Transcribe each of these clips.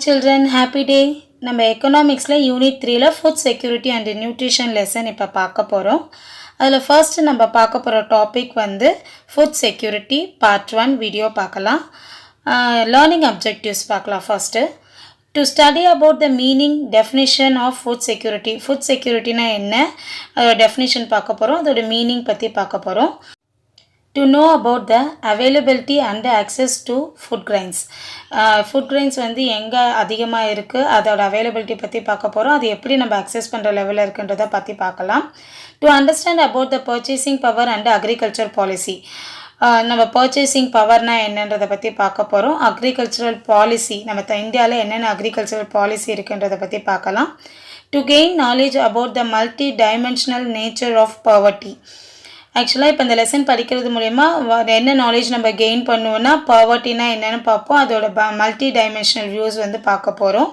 children, happy day. நம்ம எக்கனாமிக்ஸில் unit 3ல food security and nutrition lesson இப்போ பார்க்க போகிறோம். அதில் ஃபர்ஸ்ட் நம்ம பார்க்க போகிற டாபிக் வந்து ஃபுட் செக்யூரிட்டி பார்ட் 1 வீடியோ பார்க்கலாம். லேர்னிங் அப்ஜெக்டிவ்ஸ் பார்க்கலாம். First to study about the meaning definition of food security. Food செக்யூரிட்டினா என்ன, அதோட டெஃபினிஷன் பார்க்க போகிறோம், அதோட மீனிங் பற்றி பார்க்க போகிறோம். To know about the availability and access to food grains. Food grains வந்து எங்கே அதிகமாக இருக்குது, அதோட அவைலபிலிட்டி பற்றி பார்க்க போகிறோம். அது எப்படி நம்ம அக்சஸ் பண்ணுற லெவலில் இருக்குன்றதை பற்றி பார்க்கலாம். To understand about the purchasing power and agriculture policy. நம்ம பர்ச்சேசிங் பவர்னால் என்னன்றதை பற்றி பார்க்க போகிறோம். அக்ரிகல்ச்சரல் பாலிசி, நம்ம இந்தியாவில் என்னென்ன அக்ரிகல்ச்சரல் பாலிசி இருக்குன்றதை பற்றி பார்க்கலாம். To gain knowledge about the multi-dimensional nature of poverty. ஆக்சுவலாக இப்போ இந்த லெசன் படிக்கிறது மூலயமா என்ன நாலேஜ் நம்ம கெயின் பண்ணுவோன்னா பவர்ட்டினா என்னென்னு பார்ப்போம். அதோட மல்டி டைமென்ஷனல் வியூஸ் வந்து பார்க்க போகிறோம்.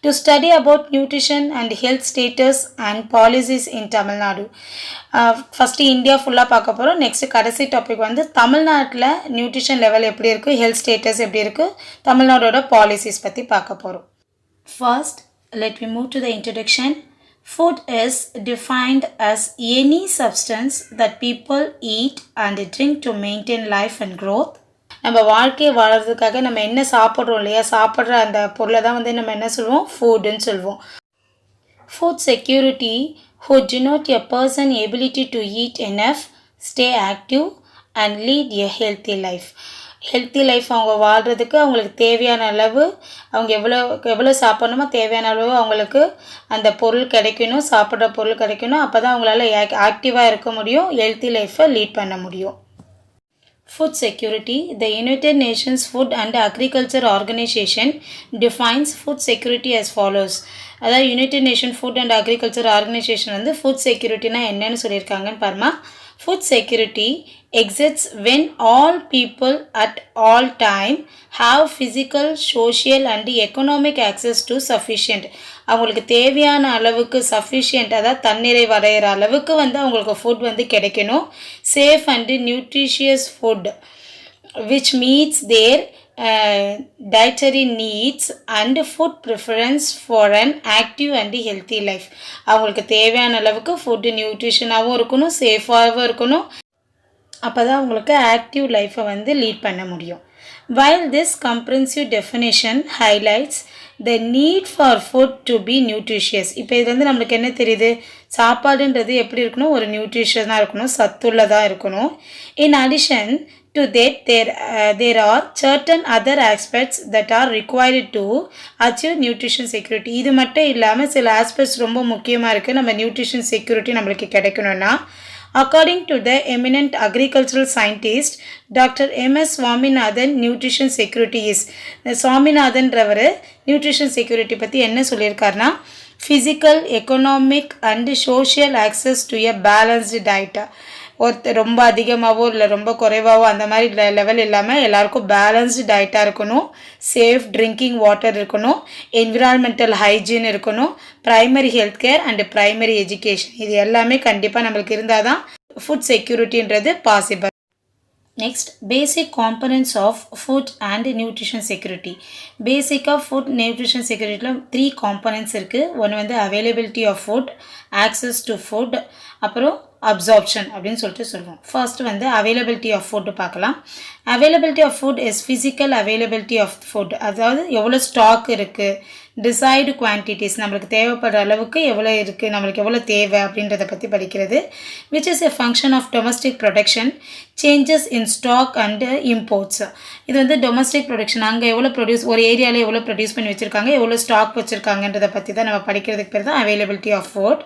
To study about nutrition and health status and policies in Tamil Nadu. First India ஃபுல்லாக பார்க்க போகிறோம். நெக்ஸ்ட்டு கடைசி டாபிக் வந்து தமிழ்நாட்டில் நியூட்ரிஷன் லெவல் எப்படி இருக்குது, ஹெல்த் ஸ்டேட்டஸ் எப்படி இருக்குது, தமிழ்நாடோட பாலிசிஸ் பற்றி பார்க்க போகிறோம். First let we move to the introduction. Food is defined as any substance that people eat and drink to maintain life and growth. நம்ம வாழ்க்கையை வாழறதுக்காக நம்ம என்ன சாப்பிட்றோம் இல்லையா, சாப்பிட்ற அந்த பொருளை தான் வந்து நம்ம என்ன சொல்லுவோம், ஃபுட்டுன்னு சொல்லுவோம். Food security would denote a person's ability to eat enough, stay active and lead a healthy life. Healthy life அவங்க வாழ்கிறதுக்கு அவங்களுக்கு தேவையான அளவு, அவங்க எவ்வளோ சாப்பிட்ணுமோ தேவையான அளவு அவங்களுக்கு அந்த பொருள் கிடைக்கணும், சாப்பிட்ற பொருள் கிடைக்கணும். அப்போ தான் அவங்களால ஆக்டிவாக இருக்க முடியும், ஹெல்த்தி லைஃப்பை லீட் பண்ண முடியும். Food security. The United Nations Food and Agriculture Organization defines food security as follows. அதாவது United nation food and agriculture organisation வந்து ஃபுட் செக்யூரிட்டினா என்னன்னு சொல்லியிருக்காங்கன்னு பாருமா. Food security exists when all people at all time have physical, social and economic access to sufficient. அவங்களுக்கு தேவையான அளவுக்கு sufficient, அதாவது தன்னிறைவு அடைகிற அளவுக்கு வந்து அவங்களுக்கு ஃபுட் வந்து கிடைக்கணும். Safe and nutritious food which meets their dietary needs and food preference for an active and healthy life. அவங்களுக்கு தேவையான அளவுக்கு ஃபுட்டு நியூட்ரிஷனாகவும் இருக்கணும், சேஃபாகவும் இருக்கணும். அப்போ தான் அவங்களுக்கு ஆக்டிவ் லைஃப்பை வந்து லீட் பண்ண முடியும். While this comprehensive definition highlights the need for food to be nutritious. இப்போ இது வந்து நம்மளுக்கு என்ன தெரியுது, சாப்பாடுன்றது எப்படி இருக்கணும், ஒரு நியூட்ரிஷனாக இருக்கணும், சத்துள்ளதாக இருக்கணும். In addition to that, there are certain other aspects that are required to achieve nutrition security. இது மட்டும் இல்லாமல் சில ஆஸ்பெக்ட்ஸ் ரொம்ப முக்கியமாக இருக்குது நம்ம நியூட்ரிஷன் செக்யூரிட்டி நம்மளுக்கு கிடைக்கணும்னா. According to the eminent agricultural scientist Dr. M.S. Swaminathan, nutrition security is. Swaminathanன்றவர் நியூட்ரிஷன் செக்யூரிட்டி பற்றி என்ன சொல்லியிருக்காருன்னா, physical, economic and social access to a balanced diet. ரொம்ப அதிகமாகவோ இல்லை ரொம்ப குறைவாகவோ அந்த மாதிரி லெவல் இல்லாமல் எல்லாருக்கும் பேலன்ஸ்டு டயட்டாக இருக்கணும், சேஃப் ட்ரிங்கிங் வாட்டர் இருக்கணும், என்விரான்மெண்டல் ஹைஜீன் இருக்கணும், primary health care and primary education. இது எல்லாமே கண்டிப்பாக நம்மளுக்கு இருந்தால் தான் ஃபுட் செக்யூரிட்டின்றது possible. Next, basic components of food and nutrition security. பேசிக்காக ஃபுட் நியூட்ரிஷன் செக்யூரிட்டியில் 3 காம்பனன்ட்ஸ் இருக்குது. ஒன்று வந்து availability of food, access to food, அப்புறம் அப்சார்ப்ஷன் அப்படின்னு சொல்லிட்டு சொல்லுவோம். ஃபர்ஸ்ட் வந்து அவைலபிலிட்டி ஆஃப் ஃபுட்டு பார்க்கலாம். Availability of food is physical availability of food. அதாவது எவ்வளோ ஸ்டாக் இருக்குது, டிசைடு குவான்டிட்டிஸ், நம்மளுக்கு தேவைப்படுற அளவுக்கு எவ்வளோ இருக்குது, நம்மளுக்கு எவ்வளோ தேவை அப்படின்றத பற்றி படிக்கிறது. Which is a function of domestic production, changes in stock and imports. இது வந்து டொமஸ்டிக் ப்ரொடக்ஷன், அங்கே எவ்வளோ ப்ரொடியூஸ், ஒரு ஏரியாவில் எவ்வளோ ப்ரொடியூஸ் பண்ணி வச்சுருக்காங்க, எவ்வளோ ஸ்டாக் வச்சுருக்காங்கன்றதை பற்றி தான் நம்ம படிக்கிறதுக்கு பேர் தான் availability of food.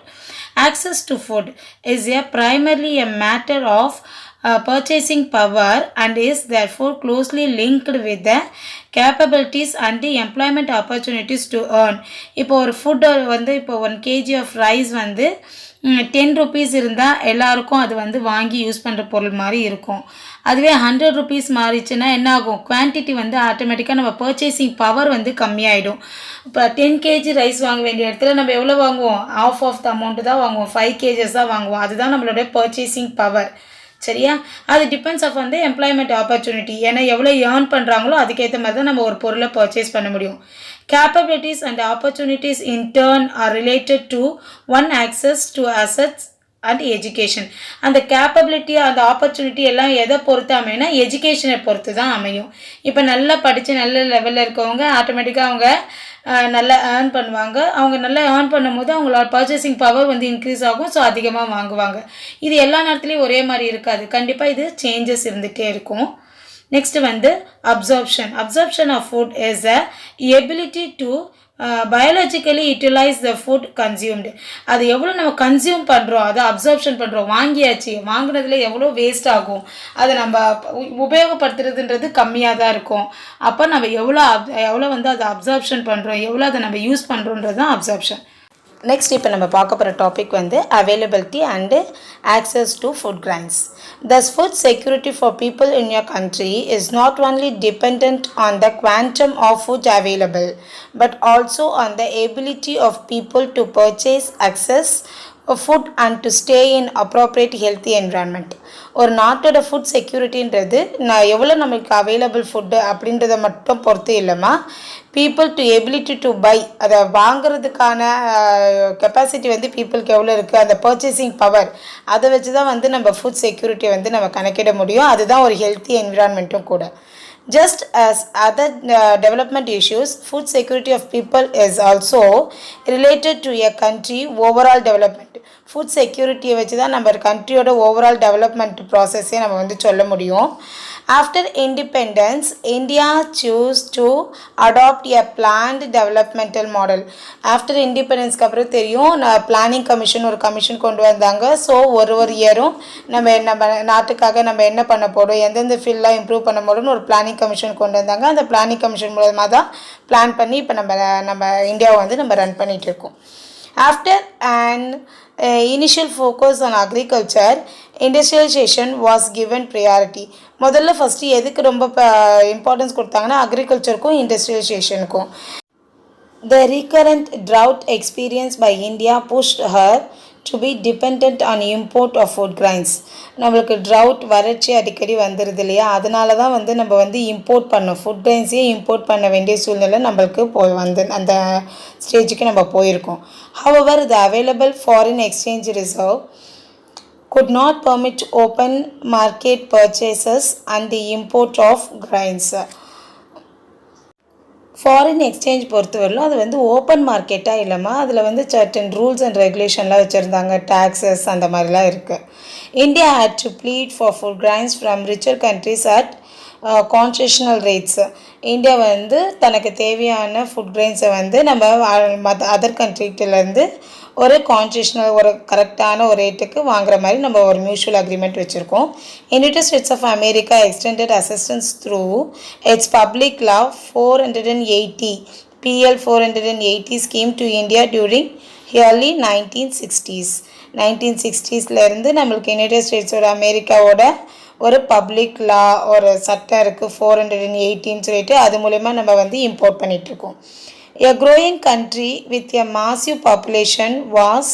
Access to food is primarily a matter of purchasing power and is therefore closely linked with the capabilities and the employment opportunities to earn. இப்போ ஒரு ஃபுட் வந்து இப்போ 1 kg ஆஃப் ரைஸ் வந்து 10 rupees இருந்தால் எல்லாருக்கும் அது வந்து வாங்கி யூஸ் பண்ணுற பொருள் மாதிரி இருக்கும். அதுவே 100 rupees மாறிச்சுன்னா என்ன ஆகும், குவான்டிட்டி வந்து ஆட்டோமேட்டிக்காக நம்ம பர்ச்சேசிங் பவர் வந்து கம்மியாயிடும். இப்போ 10 kg ரைஸ் வாங்க வேண்டிய இடத்துல நம்ம எவ்வளோ வாங்குவோம், ஆஃப் த அமௌண்ட்டு தான் வாங்குவோம், 5 kgs தான் வாங்குவோம். அதுதான் நம்மளுடைய பர்ச்சேசிங் பவர். சரியா? அது டிபெண்ட்ஸ் ஆஃப் வந்து எம்ப்ளாய்மெண்ட் ஆப்பர்ச்சுனிட்டி. ஏன்னா எவ்வளோ ஏர்ன் பண்ணுறாங்களோ அதுக்கேற்ற மாதிரி தான் நம்ம ஒரு பொருளை பர்ச்சேஸ் பண்ண முடியும். Capabilities and opportunities in turn are related to one access to assets and education. அந்த கேப்பபிலிட்டி அந்த ஆப்பர்ச்சுனிட்டி எல்லாம் எதை பொறுத்து அமையும்னா எஜுகேஷனை பொறுத்து தான் அமையும். இப்போ நல்லா படித்து நல்ல லெவலில் இருக்கவங்க ஆட்டோமேட்டிக்காக அவங்க நல்லா ஏர்ன் பண்ணுவாங்க. அவங்க நல்லா ஏர்ன் பண்ணும்போது அவங்களோட பர்ச்சேசிங் பவர் வந்து இன்க்ரீஸ் ஆகும். ஸோ அதிகமாக வாங்குவாங்க. இது எல்லா நேரத்துலையும் ஒரே மாதிரி இருக்காது. கண்டிப்பாக இது சேஞ்சஸ் இருந்துகிட்டே இருக்கும். நெக்ஸ்ட் வந்து absorption of food is a ability to biologically utilize the food consumed. அது எவ்வளோ நம்ம கன்சியூம் பண்ணுறோம், அதை அப்சர்ப்ஷன் பண்ணுறோம். வாங்கியாச்சு, வாங்கினதுல எவ்வளோ வேஸ்ட் ஆகும், அதை நம்ம உபயோகப்படுத்துறதுன்றது கம்மியாக தான் இருக்கும். அப்போ நம்ம எவ்வளோ வந்து அதை அப்சர்ப்ஷன் பண்ணுறோம், எவ்வளோ அதை நம்ம யூஸ் பண்ணுறோன்றது தான் அப்சர்ப்ஷன். நெக்ஸ்ட் இப்போ நம்ம பார்க்க போகிற டாபிக் வந்து availability and access to food grains. Thus, food security for people in your country is not only dependent on the quantum of food available, but also on the ability of people to purchase, access food and to stay in appropriate healthy environment. ஒரு நாட்டோட food செக்யூரிட்டின்றது எவ்வளோ நமக்கு available food அப்படின்றத மட்டும் பொறுத்து இல்லைம்மா, people to ability to buy, அதை வாங்கிறதுக்கான கெப்பாசிட்டி வந்து பீப்புளுக்கு எவ்வளோ இருக்குது, அந்த பர்ச்சேசிங் பவர், அதை வச்சு தான் வந்து நம்ம ஃபுட் செக்யூரிட்டியை வந்து நம்ம கணக்கிட முடியும். அதுதான் ஒரு ஹெல்த்தி என்விரான்மெண்ட்டும் கூட. Just as other development issues, food security of people is also related to a country overall development. Food செக்யூரிட்டியை வச்சு தான் நம்ம கண்ட்ரியோட ஓவரால் டெவலப்மெண்ட் ப்ராசஸே நம்ம வந்து சொல்ல முடியும். After independence India chose to adopt a planned developmental model. After இண்டிபெண்டன்ஸ்க்கு அப்புறம் தெரியும், பிளானிங் கமிஷன் ஒரு கமிஷன் கொண்டு வந்தாங்க. ஸோ ஒரு இயரும் நம்ம நாட்டுக்காக நம்ம என்ன பண்ண போகிறோம், எந்தெந்த ஃபீல்டெலாம் இம்ப்ரூவ் பண்ண போகிறோம்னு ஒரு பிளானிங் கமிஷன் கொண்டு வந்தாங்க. அந்த பிளானிங் கமிஷன் மூலமாக தான் பிளான் பண்ணி இப்போ நம்ம இந்தியாவை வந்து நம்ம ரன் பண்ணிகிட்டு இருக்கோம். After an initial focus on agriculture, industrialization was given priority. முதல்ல ஃபஸ்ட்டு எதுக்கு ரொம்ப இம்பார்ட்டன்ஸ் கொடுத்தாங்கன்னா அக்ரிகல்ச்சருக்கும் இண்டஸ்ட்ரியலைசேஷனுக்கும். The recurrent drought experienced by India pushed her to be dependent on import of food grains. நம்மளுக்கு ட்ரவுட் வறட்சி அடிக்கடி வந்துடுது இல்லையா, அதனால தான் வந்து நம்ம வந்து இம்போர்ட் பண்ணோம், ஃபுட் கிரைன்ஸையே இம்போர்ட் பண்ண வேண்டிய சூழ்நிலை நம்மளுக்கு அந்த ஸ்டேஜுக்கு நம்ம போயிருக்கோம். However, the available foreign exchange reserve could not permit open market purchases and the import of grains. Foreign exchange பொறுத்தவரையிலும் அது வந்து ஓப்பன் மார்க்கெட்டாக இல்லாமல் அதில் வந்து சர்டன் ரூல்ஸ் அண்ட் ரெகுலேஷன்லாம் வச்சுருந்தாங்க, டாக்ஸஸ் அந்த மாதிரிலாம் இருக்குது. India had to plead for food grains from richer countries at concessional rates. India வந்து தனக்கு தேவையான ஃபுட் கிரைன்ஸை வந்து நம்ம அதர் கண்ட்ரிகிட்டேருந்து ஒரு கான்செஷனல் ஒரு கரெக்டான ஒரு ரேட்டுக்கு வாங்குற மாதிரி நம்ம ஒரு மியூச்சுவல் அக்ரிமெண்ட் வச்சுருக்கோம். United States of America extended assistance through its public law 480 PL 480 scheme to India during early 1960s. 1960ஸ்லேருந்து நம்மளுக்கு யுனைடெட் ஸ்டேட்ஸோட அமெரிக்காவோட ஒரு பப்ளிக் லா ஒரு சட்டம் இருக்குது 480ன்னு சொல்லிட்டு, அது மூலமா நம்ம வந்து இம்போர்ட் பண்ணிகிட்ருக்கோம். A growing country with a massive population was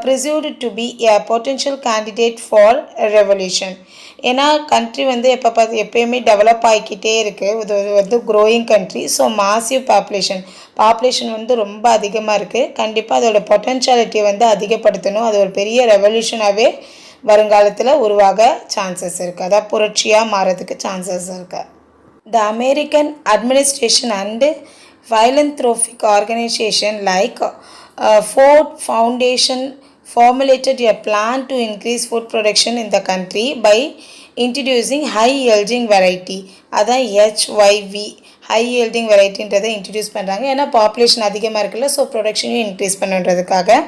perceived to be a potential candidate for a revolution. ஏன்னா கண்ட்ரி வந்து எப்பயுமே டெவலப் ஆகிக்கிட்டே இருக்குது, இது வந்து growing country. So massive population வந்து ரொம்ப அதிகமாக இருக்குது. கண்டிப்பாக அதோட பொட்டென்ஷியாலிட்டியை வந்து அதிகப்படுத்தணும். அது ஒரு பெரிய ரெவல்யூஷனாகவே வருங்காலத்தில் உருவாக சான்சஸ் இருக்குது, அதாவது புரட்சியாக மாறதுக்கு சான்சஸ் இருக்குது. The American administration and philanthropic organization like Ford Foundation formulated a plan to increase food production in the country by introducing high yielding variety. அதான் HYV ஹை yielding வெரைட்டின்றதை இன்ட்ரடியூஸ் பண்ணுறாங்க. ஏன்னா பாப்புலேஷன் அதிகமாக இருக்குல்ல, so ப்ரொடக்ஷனையும் increase பண்ணுறதுக்காக.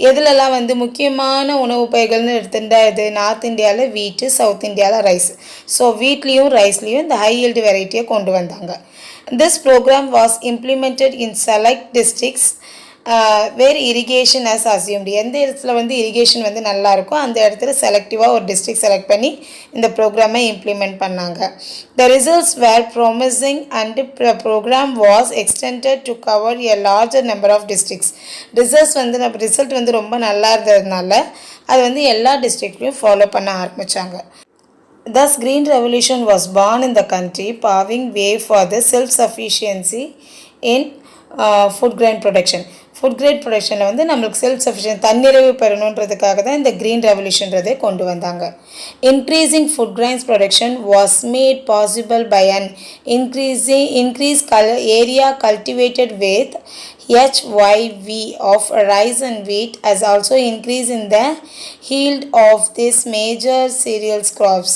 எதுலலாம் வந்து முக்கியமான உணவு பயிர்கள்னு எடுத்துட்டா இது நார்த் இந்தியாவில் வீட்டு, சவுத் இந்தியாவில் ரைஸ். ஸோ வீட்லேயும் ரைஸ்லேயும் இந்த ஹை yield வெரைட்டியை கொண்டு வந்தாங்க. This program was implemented in select districts where irrigation as assumed. எந்த இடத்துல வந்து இரிகேஷன் வந்து நல்லா இருக்கும் அந்த இடத்துல செலக்டிவாக ஒரு டிஸ்ட்ரிக்ட் செலக்ட் பண்ணி இந்த ப்ரோக்ராமை இம்ப்ளிமெண்ட் பண்ணாங்க. The results were promising and the program was extended to cover a larger number of districts. Result வந்து ரொம்ப நல்லா இருந்ததுனால அது வந்து எல்லா டிஸ்ட்ரிக்ட்லையும் ஃபாலோ பண்ண ஆரம்பித்தாங்க. Thus, Green Revolution was born in the country, paving way for the self-sufficiency in food grain production. Food grain ப்ரொடக்ஷனில் வந்து நம்மளுக்கு செல்ஃப் சஃபிஷியன்ட் தன்னிறைவு பெறணுன்றதுக்காக தான் இந்த க்ரீன் ரெவல்யூஷன்றதே கொண்டு வந்தாங்க. Increasing food grains production was made possible by an increase area cultivated with HYV of rice and wheat, as also increase in the yield of this major cereals crops.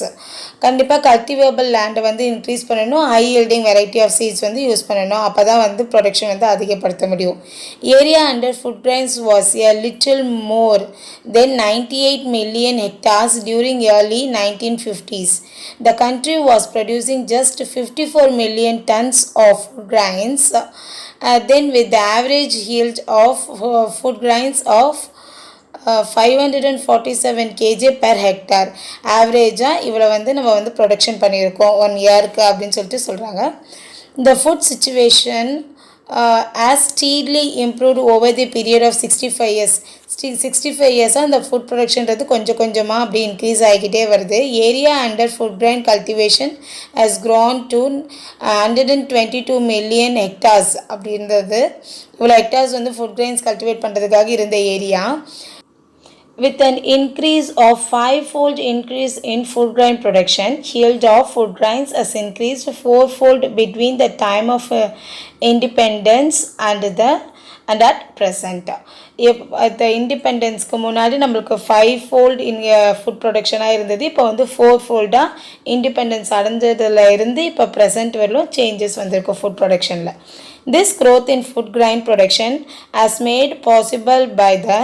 கண்டிப்பாக cultivable லேண்டை வந்து increase பண்ணணும், high yielding variety of seeds வந்து use பண்ணணும், அப்போ தான் வந்து production வந்து அதிகப்படுத்த முடியும். Area under food grains was a little more than 98 million hectares during early 1950s. The country was producing just 54 million tons of grains, then with the average yield of food grains of 547 kg per hectare. ஆவரேஜாக இவ்வளோ வந்து நம்ம வந்து production பண்ணியிருக்கோம் 1 இயருக்கு அப்படின்னு சொல்லிட்டு சொல்கிறாங்க. The food situation as steadily improved over the period of 65 years. 65 இயர்ஸாக அந்த ஃபுட் ப்ரொடக்ஷன்றது கொஞ்சம் கொஞ்சமாக அப்படி இன்க்ரீஸ் ஆகிக்கிட்டே வருது. Area under food grain cultivation has grown to 122 million hectares அப்படி இருந்தது. இவ்வளோ ஹெக்டார்ஸ் வந்து ஃபுட் கிரைன்ஸ் கல்டிவேட் பண்ணுறதுக்காக இருந்த area. With an increase of 5-fold increase in food grain production, yield of food grains has increased 4-fold between the time of independence and at present. இந்த இண்டிபெண்டன்ஸ்க்கு முன்னாடி நம்மளுக்கு 5-fold food ப்ரொடக்ஷனாக இருந்தது, இப்போ வந்து 4-foldaக independence அடைஞ்சதில் இருந்து இப்போ ப்ரெசென்ட் வரலும் சேஞ்சஸ் வந்திருக்கு ஃபுட் ப்ரொடக்ஷனில். This growth in food grain production has made possible by the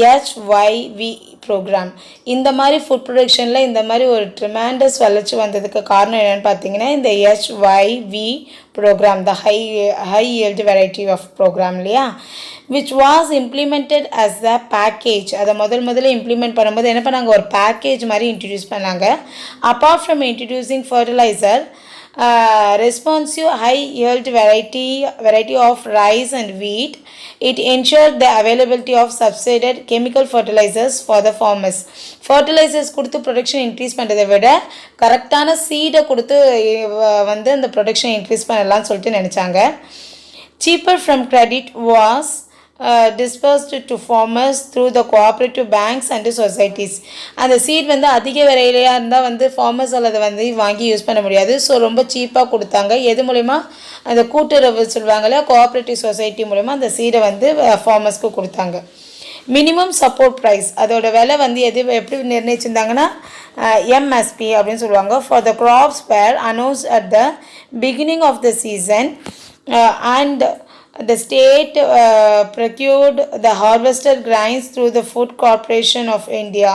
HYV program. இந்த மாதிரி ஃபுட் ப்ரொடக்ஷனில் இந்த மாதிரி ஒரு ட்ரிமாண்டஸ் வளர்ச்சி வந்ததுக்கு காரணம் என்னென்னு பார்த்தீங்கன்னா இந்த HYV program, the high yield variety of program இல்லையா, which was implemented as the package. அதை முதல்ல இம்ப்ளிமெண்ட் பண்ணும்போது என்ன பண்ணாங்க, ஒரு பேக்கேஜ் மாதிரி இன்ட்ரடியூஸ் பண்ணாங்க. Apart from introducing fertilizer, responsive high yield variety of rice and wheat, it ensured the availability of subsidized chemical fertilizers for the farmers. fertilizers கொடுத்து production increase பண்ணுறதை விட கரெக்டான சீடை கொடுத்து வந்து அந்த ப்ரொடக்ஷன் இன்க்ரீஸ் பண்ணலாம்னு சொல்லிட்டு நினச்சாங்க. cheaper from credit was dispersed to farmers through the cooperative banks and societies. அந்த சீட் வந்து அதிக விலையிலையாக இருந்தால் வந்து ஃபார்மர்ஸால் அதை வந்து வாங்கி யூஸ் பண்ண முடியாது, ஸோ ரொம்ப சீப்பாக கொடுத்தாங்க. எது மூலிமா, அந்த கூட்டுறவு சொல்லுவாங்கள்ல, கோஆப்ரேட்டிவ் சொசைட்டி மூலிமா அந்த சீடை வந்து ஃபார்மர்ஸ்க்கு கொடுத்தாங்க. மினிமம் சப்போர்ட் ப்ரைஸ், அதோட விலை வந்து எப்படி நிர்ணயிச்சிருந்தாங்கன்னா எம்எஸ்பி அப்படின்னு சொல்லுவாங்க. For the crops were announce at the beginning of the season and the state procured the harvested grains through the Food Corporation of India.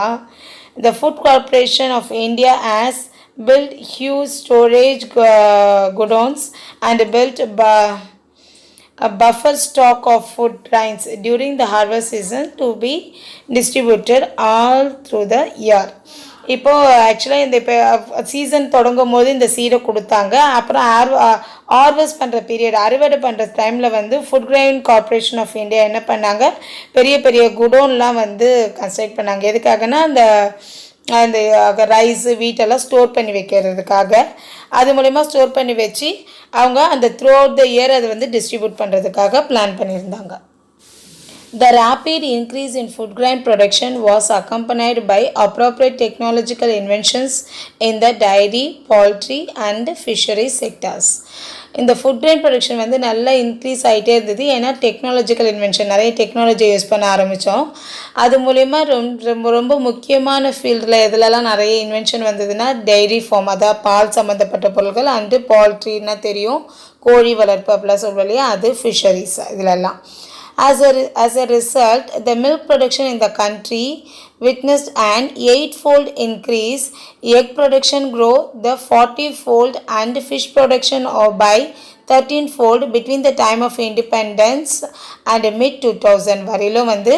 The Food Corporation of India has built huge storage godowns and built a buffer stock of food grains during the harvest season to be distributed all through the year. இப்போது ஆக்சுவலாக இந்த இப்போ season தொடங்கும் போது இந்த சீடை கொடுத்தாங்க. அப்புறம் harvest பண்ணுற பீரியட், அறுவடை பண்ணுற டைமில் வந்து food grain corporation of India என்ன பண்ணாங்க, பெரிய பெரிய குடோன்லாம் வந்து கன்ஸ்ட்ரக்ட் பண்ணாங்க. எதுக்காகனா அந்த ரைஸு வீட்டெல்லாம் ஸ்டோர் பண்ணி வைக்கிறதுக்காக. அது மூலிமா ஸ்டோர் பண்ணி வச்சு அவங்க அந்த த்ரூ அவுட் த இயர் அதை வந்து டிஸ்ட்ரிபியூட் பண்ணுறதுக்காக பிளான் பண்ணியிருந்தாங்க. The rapid increase in food grain production was accompanied by appropriate technological inventions in the dairy, poultry and fishery sectors. இந்த ஃபுட் கிரைன் ப்ரொடக்ஷன் வந்து நல்லா இன்க்ரீஸ் ஆகிட்டே இருந்தது, ஏன்னா டெக்னாலஜிக்கல் இன்வென்ஷன், நிறைய டெக்னாலஜி யூஸ் பண்ண ஆரம்பித்தோம். அது மூலயமா ரொம்ப முக்கியமான ஃபீல்டில் எதுலலாம் நிறைய இன்வென்ஷன் வந்ததுன்னா டைரி ஃபார்ம், அதாவது பால் சம்மந்தப்பட்ட பொருட்கள், அண்டு பால்ட்ரின்னா தெரியும், கோழி வளர்ப்பு அப்படிலாம் சொல்லுவோம் இல்லையா, அது ஃபிஷரிஸ் இதிலெல்லாம். As a result, the milk production in the country witnessed an 8-fold increase, egg production grow the 40-fold, and fish production by 13-fold between the time of independence and mid-2000 வரையிலும் வந்து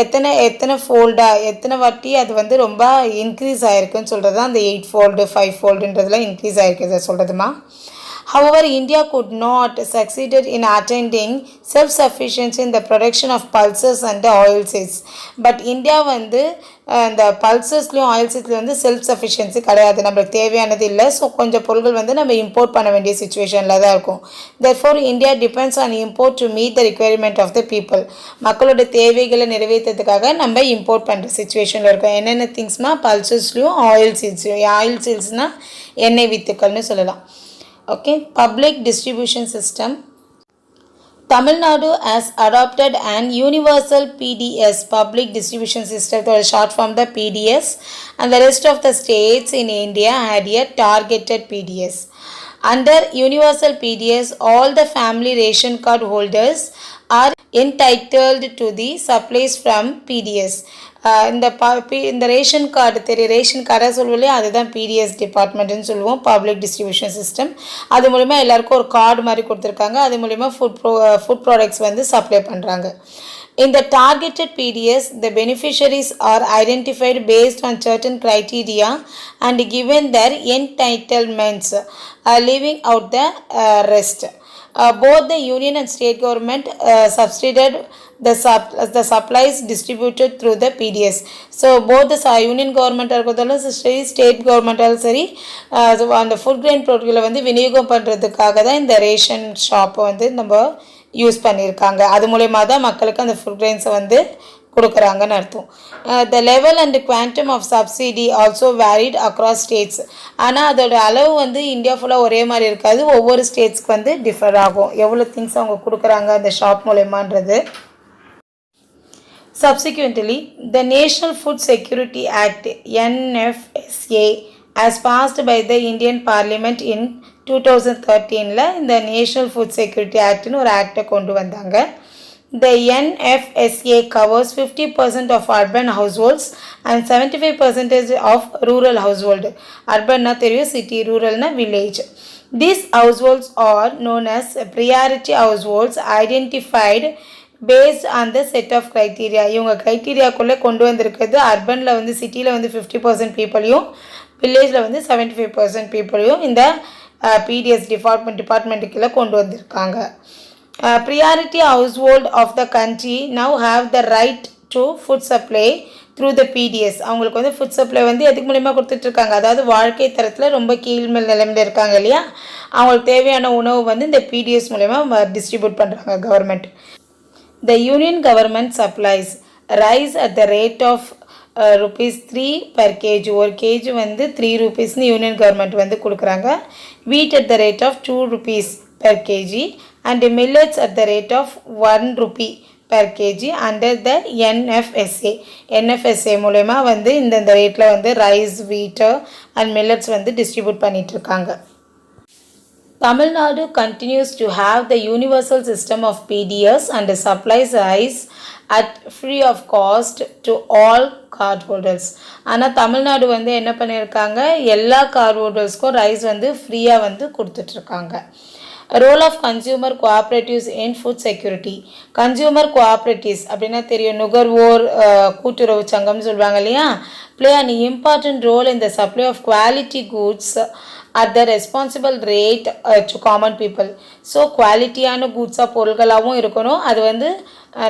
எத்தனை ஃபோல்டாக எத்தனை வாட்டி அது வந்து ரொம்ப increase ஆகிருக்குன்னு சொல்கிறது தான் அந்த 8-fold 5-foldன்றதுலாம் இன்க்ரீஸ் ஆகிருக்குது சொல்கிறதுமா. However, India could not succeed in attaining self-sufficiency in the production of pulses and oilseeds. But India வந்து இந்த பல்சஸ்லையும் ஆயில்சீட்லையும் வந்து செல்ஃப் சஃபிஷியன்சி கிடையாது, நம்மளுக்கு தேவையானது இல்லை. ஸோ கொஞ்சம் பொருட்கள் வந்து நம்ம இம்போர்ட் பண்ண வேண்டிய சுச்சுவேஷனில் தான் இருக்கும். therefore India depends on import to meet the requirement of the people. மக்களோட தேவைகளை நிறைவேற்றதுக்காக நம்ம இம்போர்ட் பண்ணுற சுச்சுவேஷனில் இருக்கோம். என்னென்ன திங்ஸ்னால் பல்சஸ்லையும் ஆயில் சீட்ஸ்லையும். ஆயில் சீட்ஸ்னால் எண்ணெய் வித்துக்கள்னு சொல்லலாம். Okay, public distribution system. Tamil Nadu has adopted an universal PDS, public distribution system, or short form the PDS, and the rest of the states in India had a targeted PDS. Under universal PDS, all the family ration card holders are entitled to the supplies from PDS. இந்த ration card ration கார்டை சொல்லுவோம், அதுதான் BDS டிபார்ட்மெண்ட்னு சொல்லுவோம், public distribution system. அது மூலிமா எல்லாருக்கும் ஒரு card மாதிரி கொடுத்துருக்காங்க. அது மூலிமா ஃபுட் ப்ராடக்ட்ஸ் வந்து சப்ளை பண்ணுறாங்க. In the targeted PDS, the beneficiaries are identified based on certain criteria and given their entitlements, leaving out the rest. Both the union and state government subsidized the supplies distributed through the PDS. So both the union government சரி state கவர்மெண்ட்டாலும் சரி அந்த food grain பொருட்களை வந்து விநியோகம் பண்ணுறதுக்காக தான் இந்த ration ஷாப்பை வந்து நம்ம யூஸ் பண்ணியிருக்காங்க. அது மூலயமா தான் மக்களுக்கு அந்த ஃபுட் கிரெயின்ஸை வந்து கொடுக்குறாங்கன்னு அர்த்தம். The level and quantum of subsidy also varied across states. ஆனால் அதோட அளவு வந்து இந்தியா ஃபுல்லாக ஒரே மாதிரி இருக்காது, ஒவ்வொரு ஸ்டேட்ஸ்க்கு வந்து டிஃபர் ஆகும் எவ்வளோ திங்ஸ் அவங்க கொடுக்குறாங்க அந்த shop மூலயமான்றது. Subsequently, the National Food Security Act NFSA as passed by the Indian Parliament in 2013ல இந்த நேஷனல் ஃபுட் செக்யூரிட்டி ஆக்ட்னு ஒரு ஆக்டை கொண்டு வந்தாங்க. The NFSA covers 50% of urban households and 75% of rural household. Urbanனா தெரியும், city, ruralனா village. These households are known as priority households identified based on the set of criteria. இவங்க க்ரைட்டீரியாக்குள்ளே கொண்டு வந்திருக்கிறது அர்பனில் வந்து சிட்டியில் வந்து 50% பீப்புளையும் வில்லேஜில் வந்து 75% பீப்புளையும் இந்த பிடிஎஸ் டிபார்ட்மெண்ட்டுக்குள்ளே கொண்டு வந்திருக்காங்க. Priority household of the country now have the right to food supply through the PDS. அவங்களுக்கு வந்து ஃபுட் சப்ளை வந்து எதுக்கு மூலிமா கொடுத்துட்ருக்காங்க, அதாவது வாழ்க்கை தரத்தில் ரொம்ப கீழ்மேல் நிலைமையில் இருக்காங்க இல்லையா, அவங்களுக்கு தேவையான உணவு வந்து இந்த பிடிஎஸ் மூலயமா டிஸ்ட்ரிபியூட் பண்ணுறாங்க government. The union government supplies rice at the rate of rupees 3 per kg. ஒரு கேஜி வந்து 3 rupeesனு யூனியன் கவர்மெண்ட் வந்து கொடுக்குறாங்க. Wheat at the rate of 2 rupees per kg and millets at the rate of 1 rupee per kg under the NFSA. NFSA மூலமா வந்து இந்த ரேட்டில் வந்து rice, வீட் அண்ட் மில்லட்ஸ் வந்து டிஸ்ட்ரிபியூட் பண்ணிட்டு இருக்காங்க. Tamil Nadu continues to have the universal system of PDS and supplies rice at free of cost to all card holders. ஆனால் தமிழ்நாடு வந்து என்ன பண்ணியிருக்காங்க, எல்லா கார்டு ஹோல்டர்ஸ்க்கும் ரைஸ் வந்து ஃப்ரீயாக வந்து கொடுத்துட்ருக்காங்க. Role of consumer cooperatives in food security. Consumer cooperatives அப்படின்னா தெரியும், நுகர்வோர் கூட்டுறவு சங்கம்னு சொல்லுவாங்க இல்லையா, play an important role in the supply of quality goods at the responsible rate to common people. So குவாலிட்டியான கூட்ஸாக பொருட்களாகவும் இருக்கணும், அது வந்து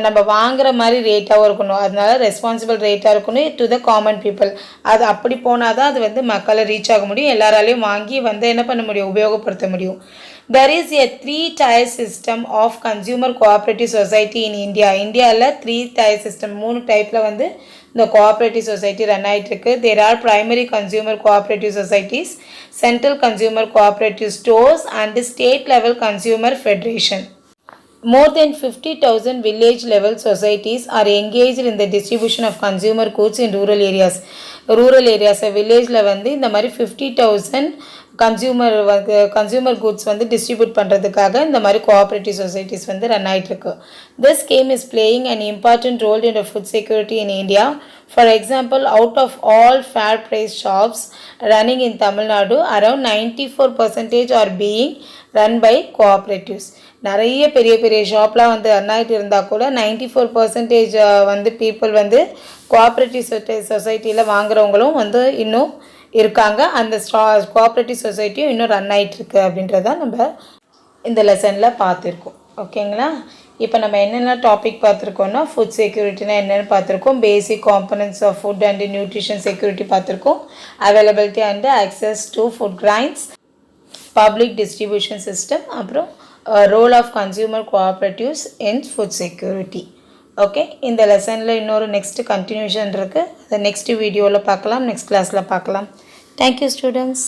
நம்ம வாங்குகிற மாதிரி ரேட்டாகவும் இருக்கணும், அதனால ரெஸ்பான்சிபிள் ரேட்டாக இருக்கணும் டு த காமன் பீப்புள். அது அப்படி போனால் தான் அது வந்து மக்களை ரீச் ஆக முடியும், எல்லாராலையும் வாங்கி வந்து என்ன பண்ண முடியும், உபயோகப்படுத்த முடியும். There is a 3-tier system of consumer cooperative society in India. இந்தியாவில் 3-tier system, 3 டைப்பில் வந்து இந்த கோஆப்ரேட்டிவ் சொசைட்டி ரன் ஆகிட்டுருக்கு. There are primary consumer cooperative societies, central consumer cooperative stores and state level consumer federation. More than 50,000 village level societies are engaged in the distribution of consumer goods in rural areas. Rural ஏரியாஸை வில்லேஜில் வந்து இந்த மாதிரி 50,000 consumer goods வந்து distribute பண்ணுறதுக்காக இந்த மாதிரி cooperative societies வந்து ரன் ஆகிட்டுருக்கு. This scheme is playing an important role in food security in India. For example, out of all fair price shops running in Tamil Nadu, around 94% are being run by cooperatives. நிறைய பெரிய பெரிய ஷாப்லாம் வந்து run ஆகிட்டு இருந்தால் கூட 94% வந்து people வந்து cooperative சொசைட்டியில் வாங்குறவங்களும் வந்து இன்னும் இருக்காங்க, அந்த கோஆப்ரேட்டிவ் சொசைட்டியும் இன்னும் ரன் ஆகிட்டுருக்கு அப்படின்றத நம்ம இந்த லெசனில் பார்த்துருக்கோம். ஓகேங்களா? இப்போ நம்ம என்னென்ன டாபிக் பார்த்துருக்கோம்னா ஃபுட் செக்யூரிட்டினா என்னென்னு பார்த்துருக்கோம், basic components of food and nutrition security பார்த்துருக்கோம், availability and access to food grains, public distribution system, அப்புறம் role of consumer cooperatives in food security. Okay, இந்த லெசனில் இன்னொரு நெக்ஸ்ட்டு கண்டினியூஷன் இருக்குது, அதை நெக்ஸ்ட் வீடியோவில் பார்க்கலாம், நெக்ஸ்ட் கிளாஸில் பார்க்கலாம். Thank you students.